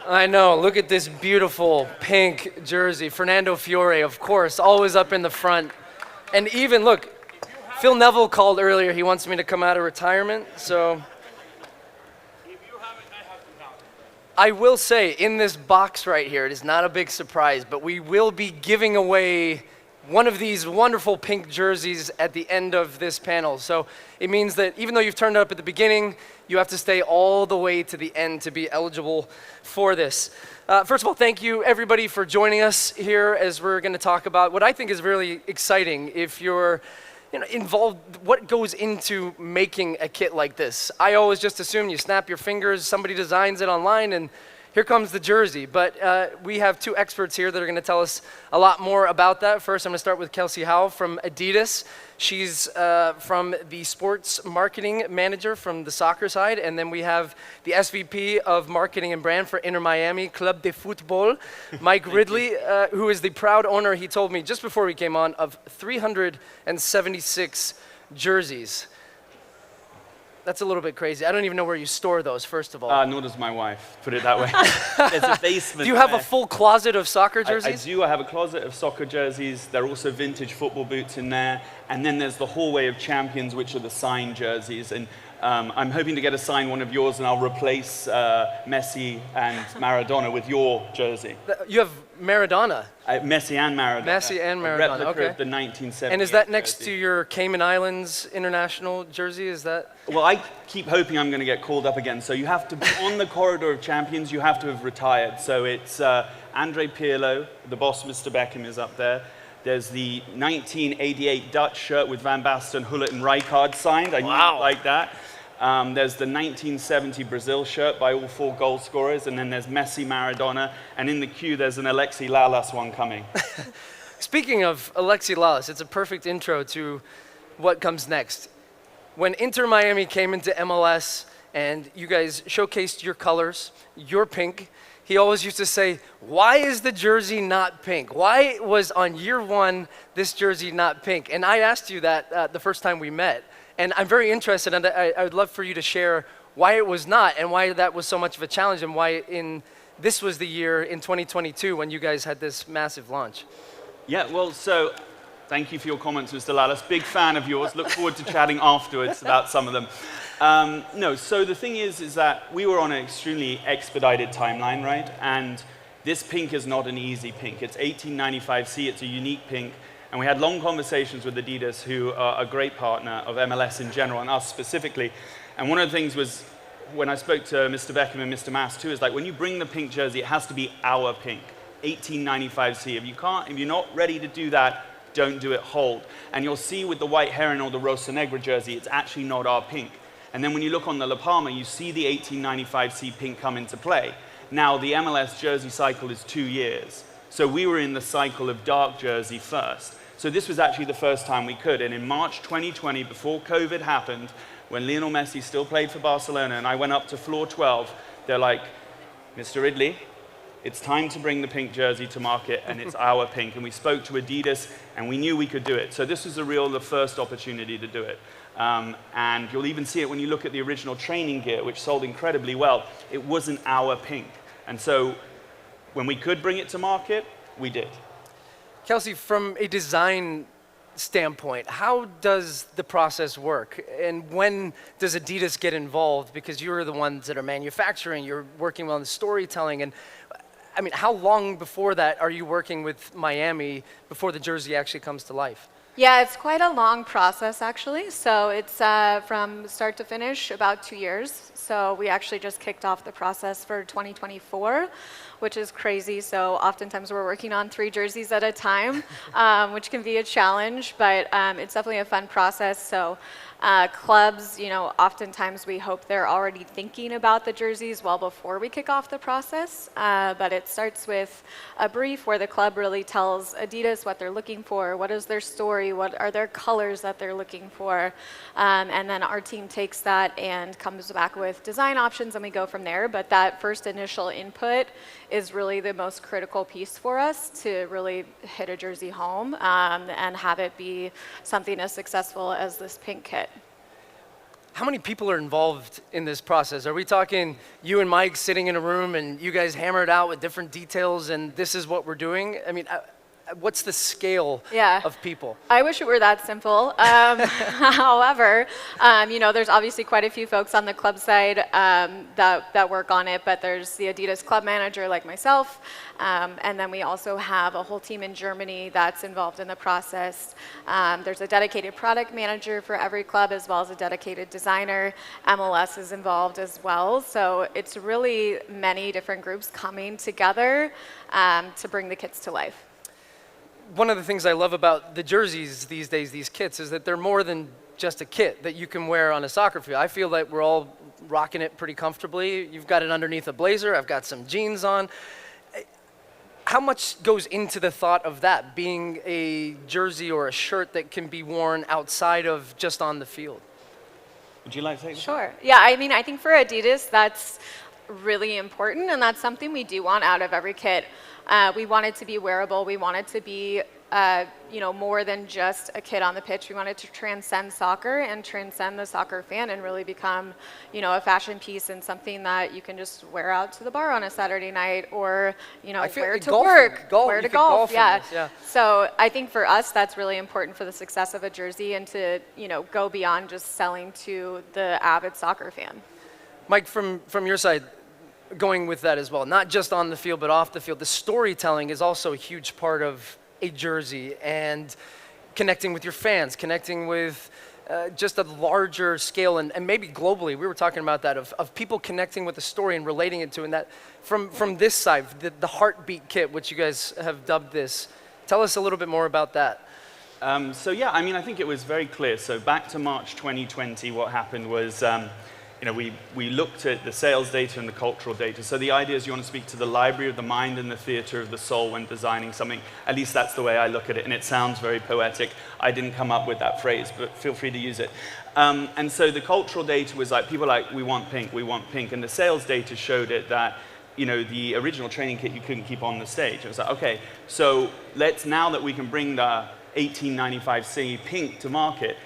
I know, look at this beautiful pink jersey. Fernando Fiore, of course, always up in the front. And even, look, Phil Neville called earlier, he wants me to come out of retirement, so. I will say, in this box right here, it is not a big surprise, but we will be giving away one of these wonderful pink jerseys at the end of this panel. So it means that even though you've turned up at the beginning, you have to stay all the way to the end to be eligible for this. First of all, thank you everybody for joining us here as we're going to talk about what I think is really exciting if you're involved, what goes into making a kit like this. I always just assume you snap your fingers, somebody designs it online, and here comes the jersey. But we have two experts here that are going to tell us a lot more about that. First, I'm going to start with Kelsey Howell from Adidas. She's from the sports marketing manager from the soccer side. And then we have the SVP of marketing and brand for Inter Miami Club de Football, Mike Ridley, who is the proud owner, he told me just before we came on, of 376 jerseys. That's a little bit crazy. I don't even know where you store those, first of all. Nor does my wife, put it that way. There's a basement. Do you have a full closet of soccer jerseys? I do. I have a closet of soccer jerseys. There are also vintage football boots in there. And then there's the hallway of champions, which are the signed jerseys. And I'm hoping to get a signed one of yours, and I'll replace Messi and Maradona with your jersey. You have Maradona? Messi and Maradona. Messi and Maradona, a replica okay. of the 1970s. And is that next jersey. to your Cayman Islands international jersey? Is that? Well, I keep hoping I'm going to get called up again. So you have to be on the corridor of champions. You have to have retired. So it's Andre Pirlo, the boss, Mr. Beckham, is up there. There's the 1988 Dutch shirt with Van Basten, Hullet, and Rijkaard signed. I knew you'd like that. There's the 1970 Brazil shirt by all four goal scorers, and then there's Messi, Maradona, and in the queue there's an Alexi Lalas one coming. Speaking of Alexi Lalas, it's a perfect intro to what comes next. When Inter Miami came into MLS and you guys showcased your colors, your pink, he always used to say, why is the jersey not pink? Why was on year one this jersey not pink? And I asked you that the first time we met. And I'm very interested, and I would love for you to share why it was not and why that was so much of a challenge and why this was the year in 2022 when you guys had this massive launch. Yeah, well, so thank you for your comments, Mr. Lallis. Big fan of yours. Look forward to chatting afterwards about some of them. No, so the thing is that we were on an extremely expedited timeline, right? And this pink is not an easy pink. It's 1895C. It's a unique pink. And we had long conversations with Adidas, who are a great partner of MLS in general, and us specifically. And one of the things was, when I spoke to Mr. Beckham and Mr. Mass too, is like, when you bring the pink jersey, it has to be our pink, 1895C. If you're not ready to do that, don't do it whole. And you'll see with the white heron or the Rosa Negra jersey, it's actually not our pink. And then when you look on the La Palma, you see the 1895C pink come into play. Now, the MLS jersey cycle is 2 years. So we were in the cycle of dark jersey first. So this was actually the first time we could. And in March 2020, before COVID happened, when Lionel Messi still played for Barcelona, and I went up to floor 12, they're like, Mr. Ridley, it's time to bring the pink jersey to market, and it's our pink. And we spoke to Adidas, and we knew we could do it. So this was the first opportunity to do it. And you'll even see it when you look at the original training gear, which sold incredibly well. It wasn't our pink. And so when we could bring it to market, we did. Kelsey, from a design standpoint, how does the process work? And when does Adidas get involved? Because you're the ones that are manufacturing, you're working on the storytelling. And I mean, how long before that are you working with Miami before the jersey actually comes to life? Yeah, it's quite a long process, actually. So it's from start to finish, about 2 years. So we actually just kicked off the process for 2024, which is crazy. So oftentimes we're working on 3 jerseys at a time, which can be a challenge, but it's definitely a fun process. So clubs, oftentimes we hope they're already thinking about the jerseys well before we kick off the process. But it starts with a brief where the club really tells Adidas what they're looking for, what is their story, what are their colors that they're looking for, and then our team takes that and comes back with design options, and we go from there. But that first initial input is really the most critical piece for us to really hit a jersey home and have it be something as successful as this pink kit. How many people are involved in this process? Are we talking you and Mike sitting in a room and you guys hammer it out with different details and this is what we're doing? I mean, what's the scale of people? I wish it were that simple. However, there's obviously quite a few folks on the club side that work on it, but there's the Adidas club manager like myself, and then we also have a whole team in Germany that's involved in the process. There's a dedicated product manager for every club as well as a dedicated designer. MLS is involved as well. So it's really many different groups coming together to bring the kits to life. One of the things I love about the jerseys these days, these kits, is that they're more than just a kit that you can wear on a soccer field. I feel like we're all rocking it pretty comfortably. You've got it underneath a blazer. I've got some jeans on. How much goes into the thought of that being a jersey or a shirt that can be worn outside of just on the field? Would you like to take this? Sure. Yeah, I think for Adidas, that's really important, and that's something we do want out of every kit. We want it to be wearable. We want it to be, more than just a kid on the pitch. We want it to transcend soccer and transcend the soccer fan and really become, a fashion piece and something that you can just wear out to the bar on a Saturday night or, wear to work, wear to golf. Yeah. So I think for us, that's really important for the success of a jersey and to, go beyond just selling to the avid soccer fan. Mike, from your side, going with that as well, not just on the field, but off the field, the storytelling is also a huge part of a jersey and connecting with your fans, connecting with just a larger scale and maybe globally. We were talking about that, of people connecting with the story and relating it to, and that from this side, the Heartbeat Kit, which you guys have dubbed this. Tell us a little bit more about that. I think it was very clear. So back to March 2020, what happened was, we looked at the sales data and the cultural data. So the idea is you want to speak to the library of the mind and the theater of the soul when designing something. At least that's the way I look at it, and it sounds very poetic. I didn't come up with that phrase, but feel free to use it. And so the cultural data was like, people like, we want pink, and the sales data showed it that, the original training kit you couldn't keep on the stage. It was like, okay, so now that we can bring the 1895 C pink to market,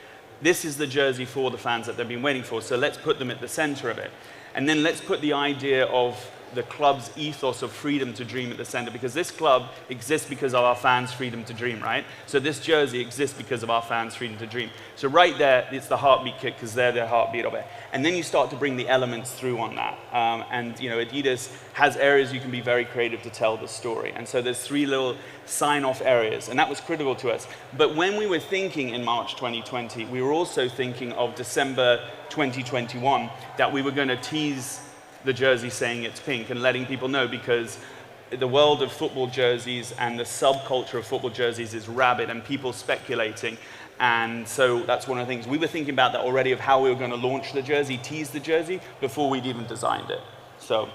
this is the jersey for the fans that they've been waiting for, so let's put them at the center of it. And then let's put the idea of the club's ethos of freedom to dream at the center, because this club exists because of our fans' freedom to dream, right? So this jersey exists because of our fans' freedom to dream. So right there, it's the Heartbeat Kit because they're the heartbeat of it. And then you start to bring the elements through on that. Adidas has areas you can be very creative to tell the story. And so there's 3 little sign-off areas, and that was critical to us. But when we were thinking in March 2020, we were also thinking of December 2021 that we were going to tease the jersey saying it's pink and letting people know, because the world of football jerseys and the subculture of football jerseys is rabid and people speculating. And so that's one of the things. We were thinking about that already, of how we were going to launch the jersey, tease the jersey, before we'd even designed it. So.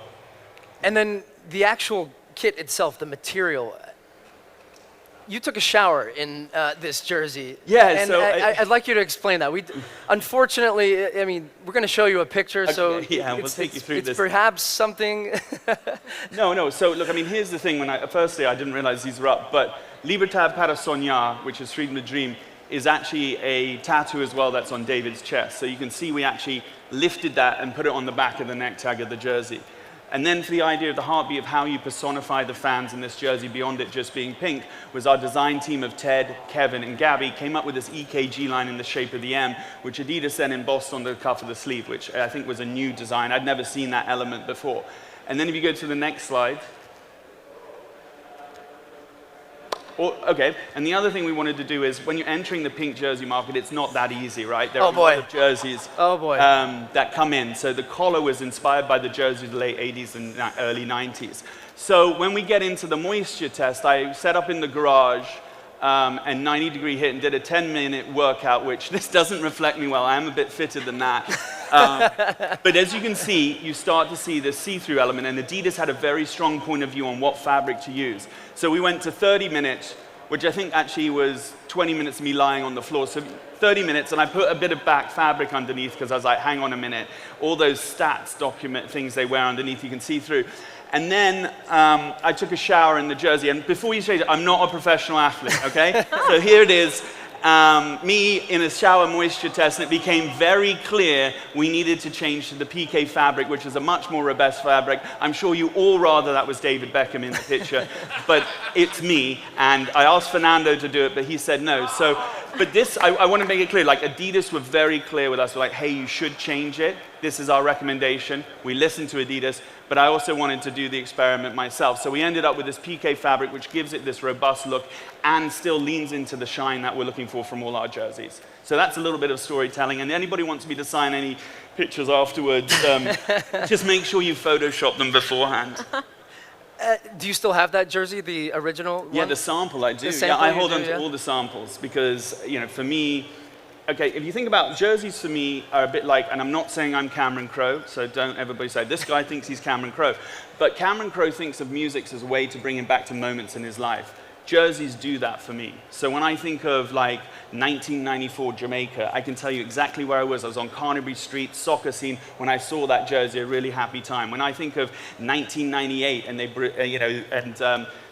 And then the actual kit itself, the material. You took a shower in this jersey. Yeah, and so I'd like you to explain that. Unfortunately, we're going to show you a picture, okay, so we'll take you through this. It's perhaps something. No. So look, here's the thing. Firstly, I didn't realize these were up, but Libertad para soñar, which is freedom to dream, is actually a tattoo as well that's on David's chest. So you can see we actually lifted that and put it on the back of the neck tag of the jersey. And then for the idea of the heartbeat of how you personify the fans in this jersey beyond it just being pink, was our design team of Ted, Kevin, and Gabby came up with this EKG line in the shape of the M, which Adidas then embossed on the cuff of the sleeve, which I think was a new design. I'd never seen that element before. And then if you go to the next slide. Okay, and the other thing we wanted to do is, when you're entering the pink jersey market, it's not that easy, right? There are a lot of jerseys that come in. So the collar was inspired by the jerseys of the late 80s and early 90s. So when we get into the moisture test, I set up in the garage and 90-degree hit and did a 10-minute workout, which this doesn't reflect me well. I am a bit fitter than that. But as you can see, you start to see the see-through element, and Adidas had a very strong point of view on what fabric to use. So we went to 30 minutes, which I think actually was 20 minutes of me lying on the floor. So 30 minutes, and I put a bit of back fabric underneath because I was like, hang on a minute. All those stats document things they wear underneath, you can see through. And then I took a shower in the jersey. And before you say that, I'm not a professional athlete, okay? So here it is. me in a shower moisture test, and it became very clear we needed to change to the PK fabric, which is a much more robust fabric. I'm sure you all rather that was David Beckham in the picture, but it's me. And I asked Fernando to do it, but he said no. So, but this, I want to make it clear, like Adidas were very clear with us. We're like, hey, you should change it. This is our recommendation. We listened to Adidas, but I also wanted to do the experiment myself. So we ended up with this PK fabric, which gives it this robust look and still leans into the shine that we're looking for from all our jerseys. So that's a little bit of storytelling. And anybody wants me to sign any pictures afterwards, just make sure you Photoshop them beforehand. Do you still have that jersey, the original one? Yeah, the sample I do. Yeah, I hold on to all the samples because, you know, for me, okay, if you think about jerseys for me are a bit like, and I'm not saying I'm Cameron Crowe, so don't everybody say, this guy thinks he's Cameron Crowe. But Cameron Crowe thinks of music as a way to bring him back to moments in his life. Jerseys do that for me. So when I think of like 1994 Jamaica, I can tell you exactly where I was. I was on Carnaby Street, soccer scene. When I saw that jersey, a really happy time. When I think of 1998 and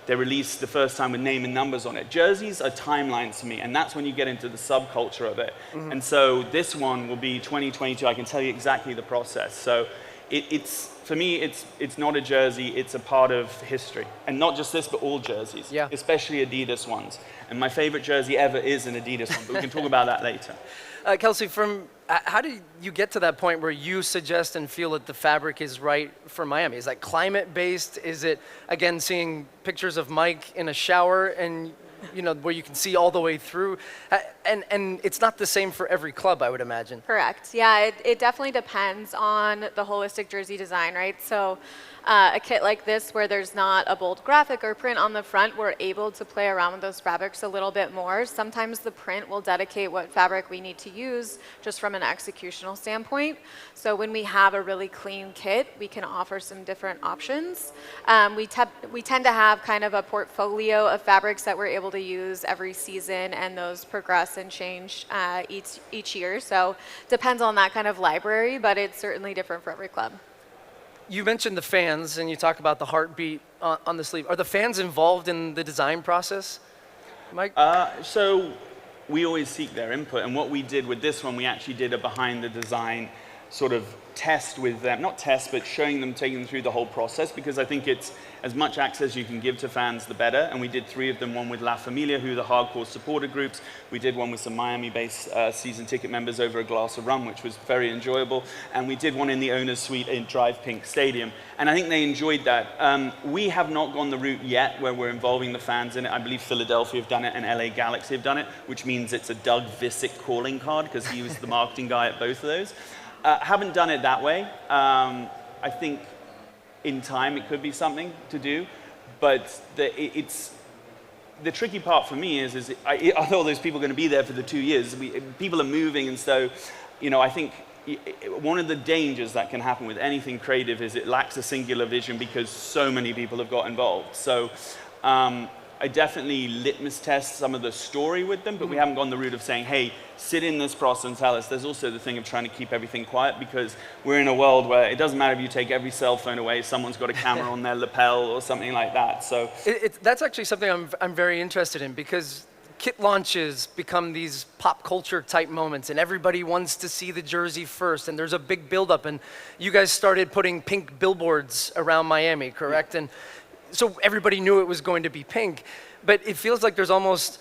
they released the first time with name and numbers on it. Jerseys are timelines to me, and that's when you get into the subculture of it. Mm-hmm. And so this one will be 2022. I can tell you exactly the process. So for me, it's not a jersey, it's a part of history. And not just this, but all jerseys, especially Adidas ones. And my favorite jersey ever is an Adidas one, but we can talk about that later. Kelsey, how do you get to that point where you suggest and feel that the fabric is right for Miami? Is that climate-based? Is it, again, seeing pictures of Mike in a shower and, you know, where you can see all the way through? And it's not the same for every club, I would imagine. Correct. Yeah, it definitely depends on the holistic jersey design, right? So a kit like this where there's not a bold graphic or print on the front, we're able to play around with those fabrics a little bit more. Sometimes the print will dedicate what fabric we need to use just from an executional standpoint. So when we have a really clean kit, we can offer some different options. We tend to have kind of a portfolio of fabrics that we're able to use every season, and those progress and change each year. So depends on that kind of library, but it's certainly different for every club. You mentioned the fans, and you talk about the heartbeat on the sleeve. Are the fans involved in the design process, Mike? So we always seek their input, and what we did with this one, we actually did a behind the design sort of test with them, not test, but showing them, taking them through the whole process, because I think it's as much access you can give to fans, the better. And we did 3 of them, one with La Familia, who are the hardcore supporter groups. We did one with some Miami-based season ticket members over a glass of rum, which was very enjoyable. And we did one in the owner's suite in Drive Pink Stadium. And I think they enjoyed that. We have not gone the route yet where we're involving the fans in it. I believe Philadelphia have done it and LA Galaxy have done it, which means it's a Doug Visick calling card, because he was the marketing guy at both of those. Haven't done it that way. I think in time it could be something to do, but the tricky part for me is are all those people going to be there for the 2 years? People are moving, and so, you know, I think one of the dangers that can happen with anything creative is it lacks a singular vision because so many people have got involved. So I definitely litmus test some of the story with them, but we haven't gone the route of saying, hey, sit in this process and tell us. There's also the thing of trying to keep everything quiet, because we're in a world where it doesn't matter if you take every cell phone away, someone's got a camera on their lapel or something like that. So that's actually something I'm very interested in, because kit launches become these pop culture type moments, and everybody wants to see the jersey first, and there's a big buildup, and you guys started putting pink billboards around Miami, correct? And so everybody knew it was going to be pink, but it feels like there's almost,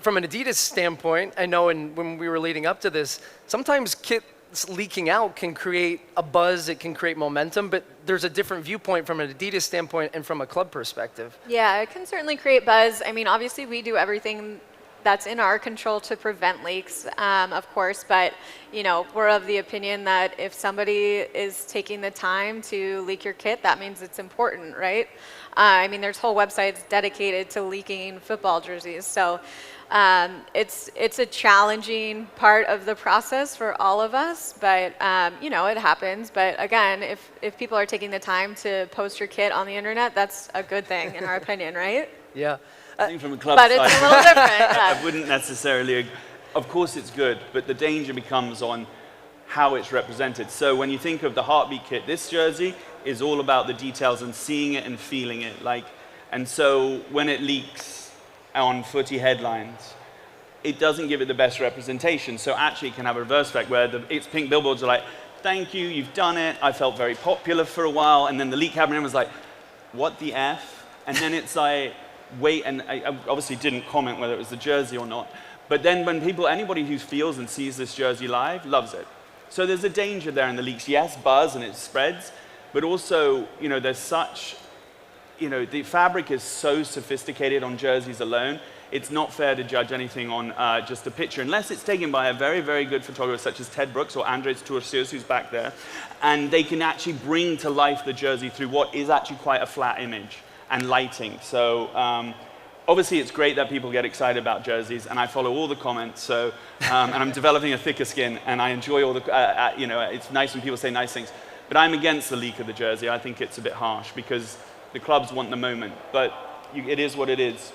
from an Adidas standpoint, I know when we were leading up to this, sometimes kits leaking out can create a buzz, it can create momentum, but there's a different viewpoint from an Adidas standpoint and from a club perspective. Yeah, it can certainly create buzz. I mean, obviously we do everything that's in our control to prevent leaks, of course, but you know, we're of the opinion that if somebody is taking the time to leak your kit, that means it's important, right? I mean, there's whole websites dedicated to leaking football jerseys, so it's a challenging part of the process for all of us, but you know, it happens. But again, if people are taking the time to post your kit on the internet, that's a good thing in our opinion, right? Yeah. I think from a club but side, it's a little different. Yeah. I wouldn't necessarily, of course it's good, but the danger becomes on how it's represented. So when you think of the Heartbeat Kit, this jersey is all about the details and seeing it and feeling it. And so when it leaks on footy headlines, it doesn't give it the best representation. So actually it can have a reverse effect where its pink billboards are like, thank you, you've done it, I felt very popular for a while, and then the leak happened and was like, what the F? And then it's like, wait, and I obviously didn't comment whether it was the jersey or not, but then when anybody who feels and sees this jersey live loves it. So there's a danger there in the leaks. Yes, buzz and it spreads, but also, there's such, the fabric is so sophisticated on jerseys alone, it's not fair to judge anything on just a picture, unless it's taken by a very, very good photographer such as Ted Brooks or Andres Turcios, who's back there, and they can actually bring to life the jersey through what is actually quite a flat image and lighting. So obviously it's great that people get excited about jerseys, and I follow all the comments, so, and I'm developing a thicker skin, and I enjoy all the, it's nice when people say nice things, but I'm against the leak of the jersey. I think it's a bit harsh, because the clubs want the moment, but it is what it is.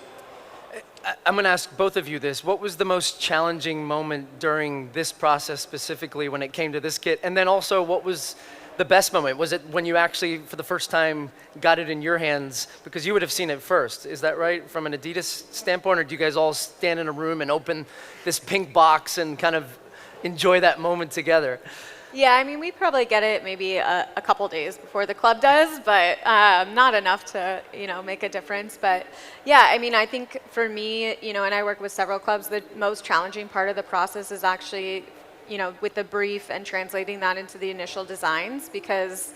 I'm going to ask both of you this. What was the most challenging moment during this process specifically when it came to this kit? And then also, what was the best moment? Was it when you actually, for the first time, got it in your hands? Because you would have seen it first. Is that right? From an Adidas standpoint, or do you guys all stand in a room and open this pink box and kind of enjoy that moment together? Yeah, I mean, we probably get it maybe a couple days before the club does, but not enough to, make a difference. But yeah, I mean, I think for me, and I work with several clubs, the most challenging part of the process is actually, with the brief and translating that into the initial designs, because,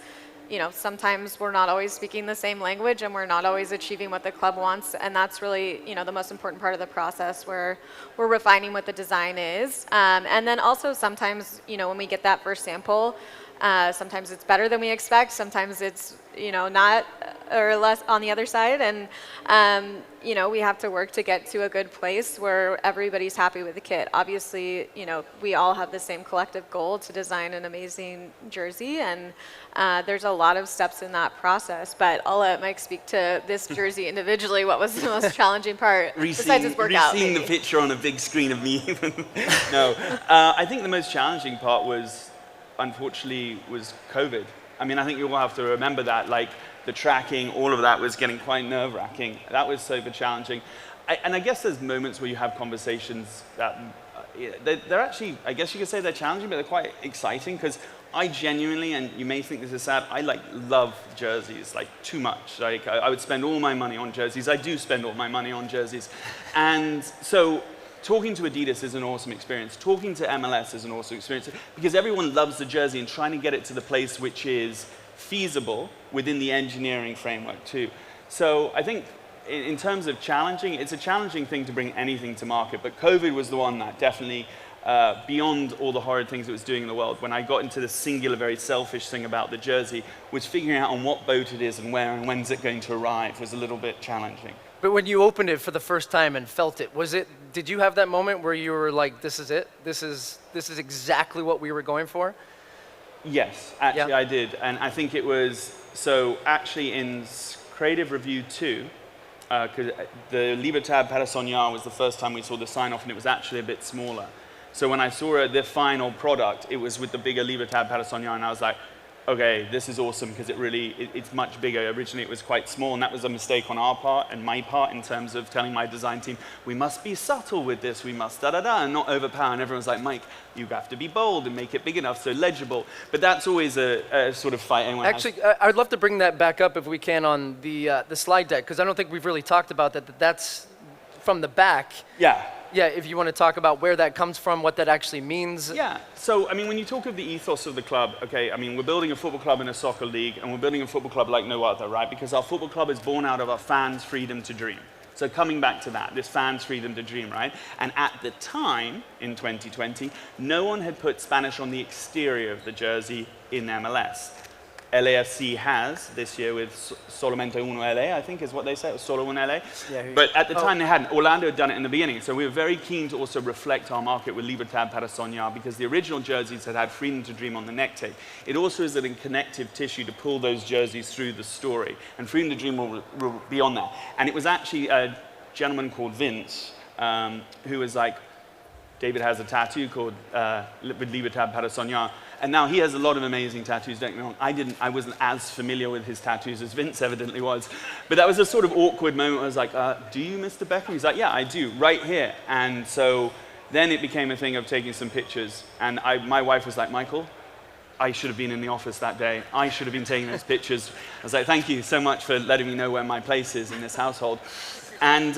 sometimes we're not always speaking the same language and we're not always achieving what the club wants. And that's really, the most important part of the process, where we're refining what the design is. And then also sometimes, when we get that first sample, sometimes it's better than we expect. Sometimes it's, not or less on the other side. And, we have to work to get to a good place where everybody's happy with the kit. Obviously, we all have the same collective goal to design an amazing jersey. And there's a lot of steps in that process. But I'll let Mike speak to this jersey individually. What was the most challenging part besides its workout? Seeing the picture on a big screen of me. No, I think the most challenging part was, unfortunately, was COVID. I mean, I think you all have to remember that, like the tracking, all of that was getting quite nerve-wracking. That was super challenging. And I guess there's moments where you have conversations that, they're actually, I guess you could say they're challenging, but they're quite exciting, because I genuinely, and you may think this is sad, I love jerseys, too much. I would spend all my money on jerseys. I do spend all my money on jerseys. And so talking to Adidas is an awesome experience. Talking to MLS is an awesome experience, because everyone loves the jersey, and trying to get it to the place which is feasible within the engineering framework too. So I think in terms of challenging, it's a challenging thing to bring anything to market, but COVID was the one that definitely, beyond all the horrid things it was doing in the world, when I got into the singular, very selfish thing about the jersey, was figuring out on what boat it is and where and when's it going to arrive was a little bit challenging. But when you opened it for the first time and felt it, did you have that moment where you were like, this is it? This is exactly what we were going for? Yes, actually I did. And I think it was, so actually in Creative Review 2, because the Libertad Para Soñar was the first time we saw the sign-off, and it was actually a bit smaller. So when I saw the final product, it was with the bigger Libertad Para Soñar, and I was like, okay, this is awesome, because it's much bigger. Originally it was quite small, and that was a mistake on our part and my part in terms of telling my design team, we must be subtle with this, we must da-da-da, and not overpower. And everyone's like, Mike, you have to be bold and make it big enough so legible. But that's always a sort of fight anyone has. Actually, I would love to bring that back up if we can on the slide deck, because I don't think we've really talked about that. That's from the back. Yeah. Yeah, if you want to talk about where that comes from, what that actually means. Yeah, so I mean, when you talk of the ethos of the club, okay, I mean, we're building a football club in a soccer league, and we're building a football club like no other, right? Because our football club is born out of our fans' freedom to dream. So coming back to that, this fans' freedom to dream, right? And at the time, in 2020, no one had put Spanish on the exterior of the jersey in MLS. LAFC has this year with Solamente Uno LA, I think is what they say, or Solo Uno LA. Yeah, but at the time they hadn't. Orlando had done it in the beginning. So we were very keen to also reflect our market with Libertad Para Soñar, because the original jerseys had freedom to dream on the neck tape. It also is a connective tissue to pull those jerseys through the story. And freedom to dream will be on that. And it was actually a gentleman called Vince, who was like, David has a tattoo called with Libertad para Soñar, and now he has a lot of amazing tattoos, don't get me wrong. I wasn't as familiar with his tattoos as Vince evidently was, but that was a sort of awkward moment. I was like, do you, Mr. Beckham? He's like, yeah, I do, right here. And so then it became a thing of taking some pictures, and my wife was like, Michael, I should have been in the office that day. I should have been taking those pictures. I was like, thank you so much for letting me know where my place is in this household. And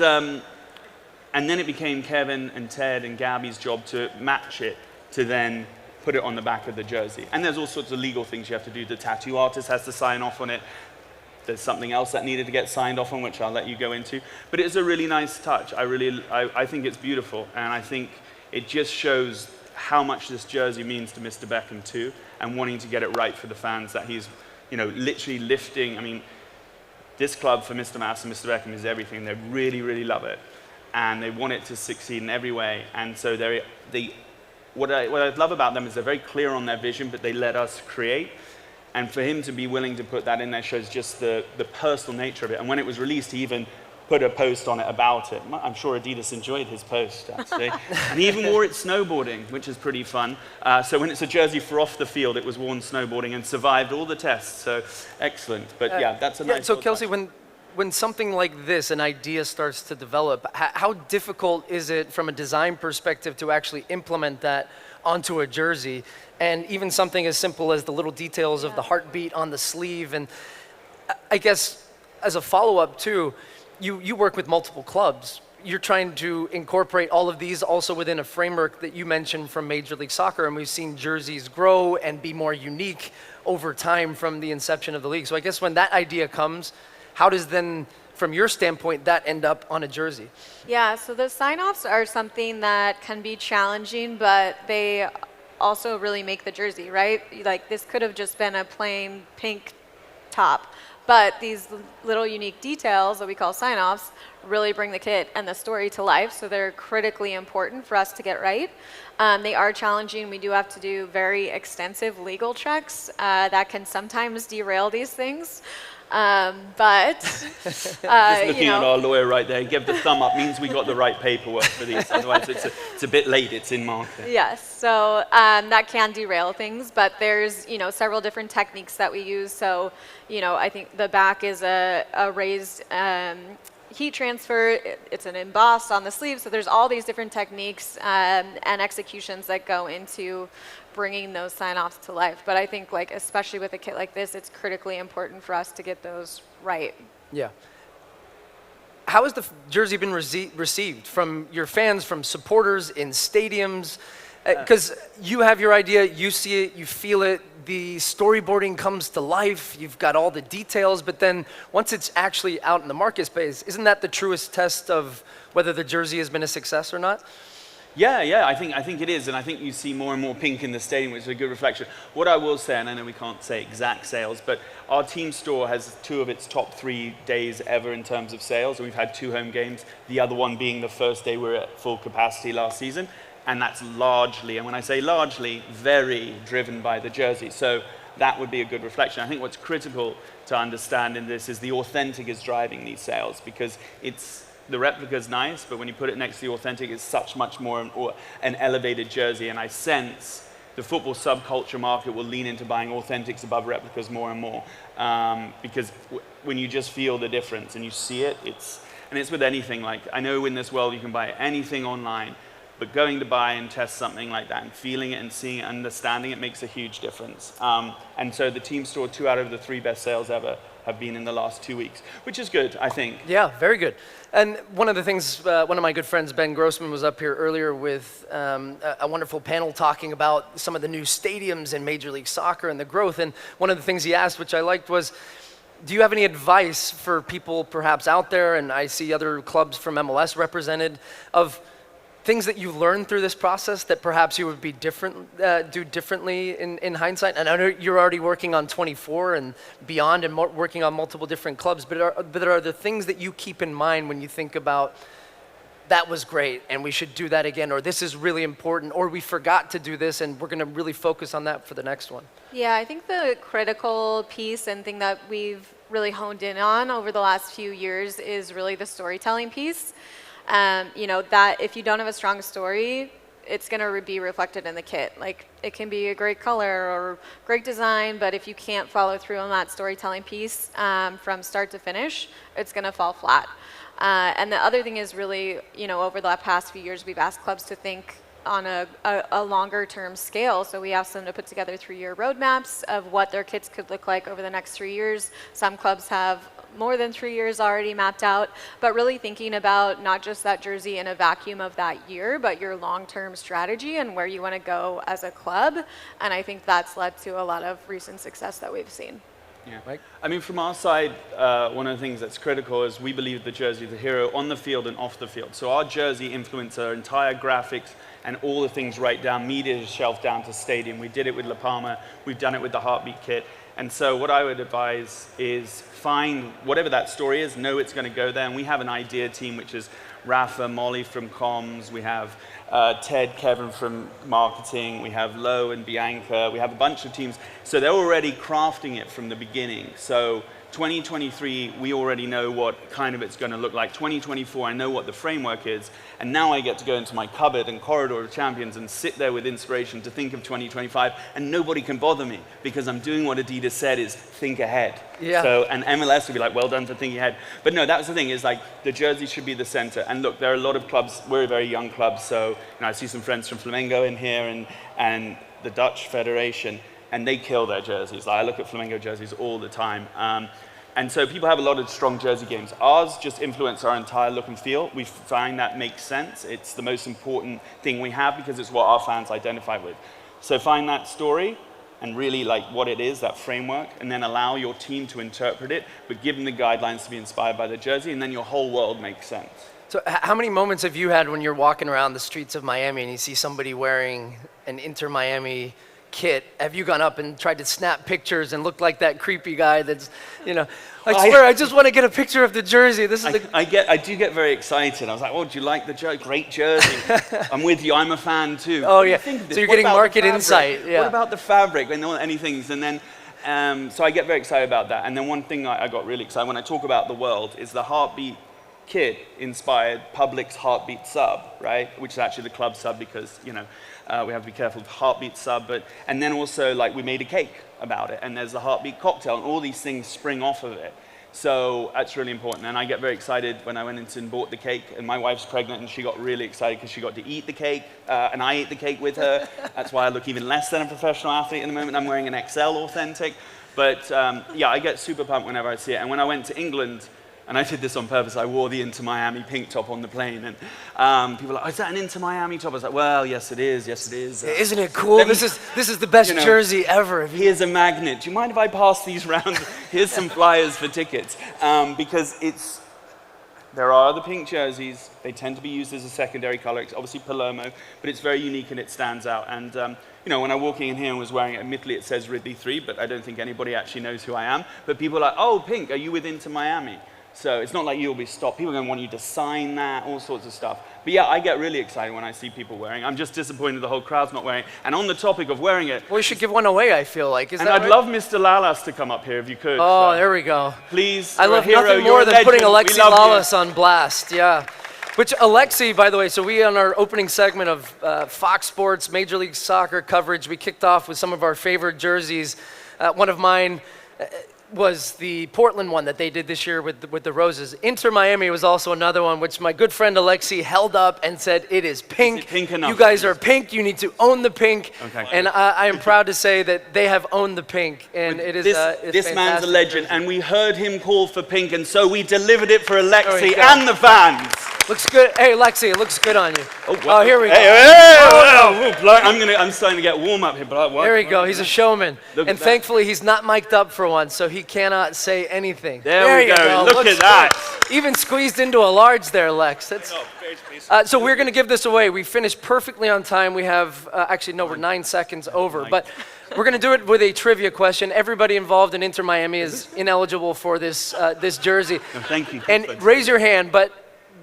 then it became Kevin and Ted and Gabby's job to match it, to then put it on the back of the jersey. And there's all sorts of legal things you have to do. The tattoo artist has to sign off on it. There's something else that needed to get signed off on, which I'll let you go into. But it's a really nice touch. I think it's beautiful. And I think it just shows how much this jersey means to Mr. Beckham too, and wanting to get it right for the fans, that he's, literally lifting. I mean, this club for Mr. Mass and Mr. Beckham is everything. They really, really love it. And they want it to succeed in every way. And so what I love about them is they're very clear on their vision, but they let us create. And for him to be willing to put that in there shows just the personal nature of it. And when it was released, he even put a post on it about it. I'm sure Adidas enjoyed his post, actually. And he even wore it snowboarding, which is pretty fun. So when it's a jersey for off the field, it was worn snowboarding and survived all the tests. So excellent. But yeah, that's a nice. So Kelsey, when something like this, an idea starts to develop, how difficult is it from a design perspective to actually implement that onto a jersey? And even something as simple as the little details of the heartbeat on the sleeve. And I guess as a follow-up too, you work with multiple clubs. You're trying to incorporate all of these also within a framework that you mentioned from Major League Soccer, and we've seen jerseys grow and be more unique over time from the inception of the league. So I guess when that idea comes, how does then, from your standpoint, that end up on a jersey? Yeah, so the sign-offs are something that can be challenging, but they also really make the jersey, right? Like, this could have just been a plain pink top, but these little unique details that we call sign-offs really bring the kit and the story to life, so they're critically important for us to get right. They are challenging. We do have to do very extensive legal checks that can sometimes derail these things. But just looking at our lawyer right there, give the thumb up, means we got the right paperwork for these. Otherwise, it's a bit late. It's in market. Yes, so that can derail things. But there's several different techniques that we use. So I think the back is a raised heat transfer. It's an emboss on the sleeve. So there's all these different techniques and executions that go into bringing those sign-offs to life. But I think, especially with a kit like this, it's critically important for us to get those right. Yeah. How has the jersey been received from your fans, from supporters in stadiums? Because you have your idea, you see it, you feel it, the storyboarding comes to life, you've got all the details, but then once it's actually out in the market space, isn't that the truest test of whether the jersey has been a success or not? Yeah, I think it is, and I think you see more and more pink in the stadium, which is a good reflection. What I will say, and I know we can't say exact sales, but our team store has 2 of its top 3 days ever in terms of sales, and we've had 2 home games, the other one being the first day we were at full capacity last season, and that's largely, and when I say largely, very driven by the jersey. So that would be a good reflection. I think what's critical to understand in this is the authentic is driving these sales, because the replica is nice, but when you put it next to the authentic, it's such much more an elevated jersey. And I sense the football subculture market will lean into buying authentics above replicas more and more, because when you just feel the difference and you see it, it's with anything. Like, I know in this world you can buy anything online, but going to buy and test something like that and feeling it and seeing it, understanding it, makes a huge difference. And so the team store, 2 out of the 3 best sales ever have been in the last 2 weeks, which is good, I think. Yeah, very good. And one of the things, one of my good friends, Ben Grossman, was up here earlier with a wonderful panel talking about some of the new stadiums in Major League Soccer and the growth. And one of the things he asked, which I liked, was, do you have any advice for people perhaps out there, and I see other clubs from MLS represented, of things that you learned through this process that perhaps you would be do differently in hindsight? And I know you're already working on 24 and beyond and working on multiple different clubs, but are there things that you keep in mind when you think about that was great and we should do that again, or this is really important, or we forgot to do this and we're going to really focus on that for the next one? Yeah, I think the critical piece and thing that we've really honed in on over the last few years is really the storytelling piece. That if you don't have a strong story, it's going to be reflected in the kit. Like, it can be a great color or great design, but if you can't follow through on that storytelling piece from start to finish, it's going to fall flat. And the other thing is really, over the past few years, we've asked clubs to think on a longer term scale. So we asked them to put together 3-year roadmaps of what their kits could look like over the next 3 years. Some clubs have more than 3 years already mapped out, but really thinking about not just that jersey in a vacuum of that year, but your long-term strategy and where you want to go as a club. And I think that's led to a lot of recent success that we've seen. Yeah. Mike? I mean, from our side, one of the things that's critical is we believe the jersey is the hero on the field and off the field. So our jersey influences our entire graphics and all the things right down, media shelf down to stadium. We did it with La Palma. We've done it with the Heartbeat Kit. And so what I would advise is find whatever that story is, know it's going to go there. And we have an idea team, which is Rafa, Molly from comms. We have Ted, Kevin from marketing. We have Lo and Bianca. We have a bunch of teams. So they're already crafting it from the beginning. So 2023, we already know what kind of it's going to look like. 2024, I know what the framework is. And now I get to go into my cupboard and corridor of champions and sit there with inspiration to think of 2025. And nobody can bother me because I'm doing what Adidas said is think ahead. Yeah. So, and MLS would be like, well done for thinking ahead. But no, that was the thing, is like the jersey should be the center. And look, there are a lot of clubs, we're a very young club. So I see some friends from Flamengo in here and the Dutch Federation. And they kill their jerseys. Like, I look at Flamengo jerseys all the time. And so people have a lot of strong jersey games. Ours just influence our entire look and feel. We find that makes sense. It's the most important thing we have because it's what our fans identify with. So find that story and really like what it is, that framework, and then allow your team to interpret it, but give them the guidelines to be inspired by the jersey, and then your whole world makes sense. So how many moments have you had when you're walking around the streets of Miami and you see somebody wearing an Inter Miami kit? Have you gone up and tried to snap pictures and look like that creepy guy that's, I swear, I just want to get a picture of the jersey. This is I do get very excited. I was like, oh, do you like the jersey? Great jersey. I'm with you. I'm a fan too. Oh, yeah. So you're getting market insight. Yeah. What about the fabric and any things? And then, so I get very excited about that. And then one thing I got really excited when I talk about the world is the Heartbeat Kit inspired Public's Heartbeat sub, right? Which is actually the club sub because, we have to be careful of Heartbeat sub. And then also, like, we made a cake about it. And there's the Heartbeat cocktail. And all these things spring off of it. So that's really important. And I get very excited when I went in and bought the cake. And my wife's pregnant, and she got really excited because she got to eat the cake. And I ate the cake with her. That's why I look even less than a professional athlete in the moment. I'm wearing an XL Authentic. But, yeah, I get super pumped whenever I see it. And when I went to England, and I did this on purpose, I wore the Inter Miami pink top on the plane, and people are like, oh, is that an Inter Miami top? I was like, well, yes it is, yes it is. Isn't it cool? This is the best jersey ever. Here's a magnet. Do you mind if I pass these around? Here's some flyers for tickets. Because there are other pink jerseys. They tend to be used as a secondary color. It's obviously Palermo, but it's very unique and it stands out. And when I walk in here and was wearing it, admittedly it says Ridley 3, but I don't think anybody actually knows who I am. But people are like, oh, pink, are you with Inter Miami? So it's not like you'll be stopped. People are going to want you to sign that, all sorts of stuff. But yeah, I get really excited when I see people wearing. I'm just disappointed the whole crowd's not wearing it. And on the topic of wearing it... Well, we should give one away, I feel like. I'd love Mr. Lalas to come up here if you could. Oh, so. There we go. Please, I love nothing more than putting Alexi Lalas on blast, yeah. Which Alexi, by the way, so we on our opening segment of Fox Sports Major League Soccer coverage, we kicked off with some of our favorite jerseys. One of mine... was the Portland one that they did this year with the roses. Inter Miami was also another one, which my good friend Alexi held up and said, it is pink. Is it pink enough? You guys are pink. You need to own the pink. Okay. And I am proud to say that they have owned the pink. And it is this man's a legend. And we heard him call for pink, and so we delivered it for Alexi go. and the fans. Looks good. Hey, Alexi, it looks good on you. Oh, here we go. I'm starting to get warm up here. There we go. He's a showman. And thankfully, he's not mic'd up for once, so he cannot say anything. There we go. Look at that. Good. Even squeezed into a large there, Lex. So we're going to give this away. We finished perfectly on time. We have, we're 9 seconds over. But we're going to do it with a trivia question. Everybody involved in Inter Miami is ineligible for this jersey. No, thank you. And raise your hand, but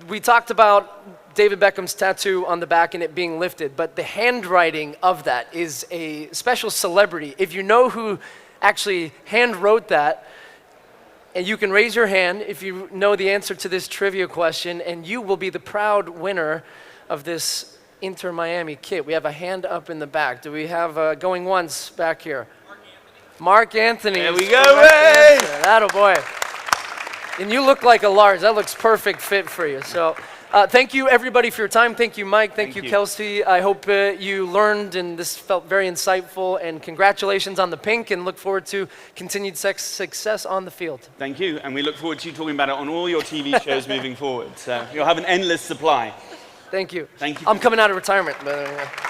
we talked about David Beckham's tattoo on the back and it being lifted, but the handwriting of that is a special celebrity. If you know who actually hand wrote that, and you can raise your hand if you know the answer to this trivia question, and you will be the proud winner of this Inter Miami kit. We have a hand up in the back. Do we have going once back here? Mark Anthony. There we go, hey! That'll boy. And you look like a large. That looks perfect fit for you. So thank you, everybody, for your time. Thank you, Mike. Thank you, Kelsey. I hope you learned, and this felt very insightful. And congratulations on the pink, and look forward to continued success on the field. Thank you, and we look forward to you talking about it on all your TV shows moving forward. So you'll have an endless supply. Thank you. Thank you. I'm coming out of retirement, but.